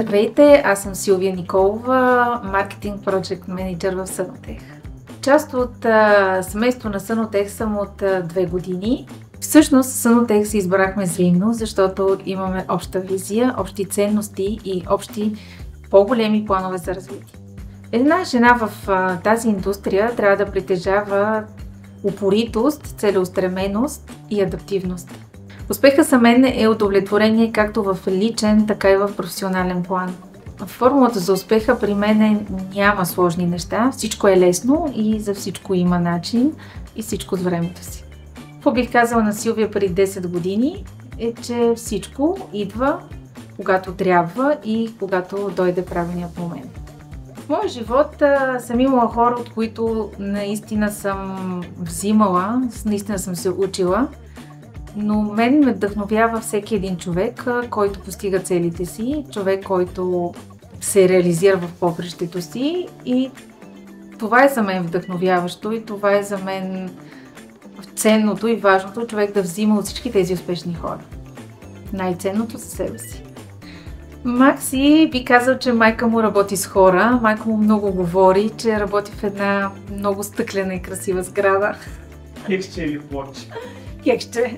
Здравейте, аз съм Силвия Николова, маркетинг проект менеджер в Сънотех. Част от семейство на Сънотех съм от 2 години. Всъщност Сънотех се избрахме взаимно, защото имаме обща визия, общи ценности и общи по-големи планове за развитие. Една жена в тази индустрия трябва да притежава упоритост, целеустременост и адаптивност. Успеха за мен е удовлетворение както в личен, така и в професионален план. Формулата за успеха при мен няма сложни неща, всичко е лесно и за всичко има начин и всичко с времето си. Какво бих казала на Силвия преди 10 години е, че всичко идва когато трябва и когато дойде правилният момент. В моя живот съм имала хора, от които наистина съм взимала, наистина съм се учила, но мен ме вдъхновява всеки един човек, който постига целите си, човек, който се реализира в попрището си, и това е за мен вдъхновяващо и това е за мен ценното и важното, човек да взима от всички тези успешни хора. Най-ценното за себе си. Макси би казал, че майка му работи с хора. Майка му много говори, че работи в една много стъклена и красива сграда. Кекче или плоче? Кекче.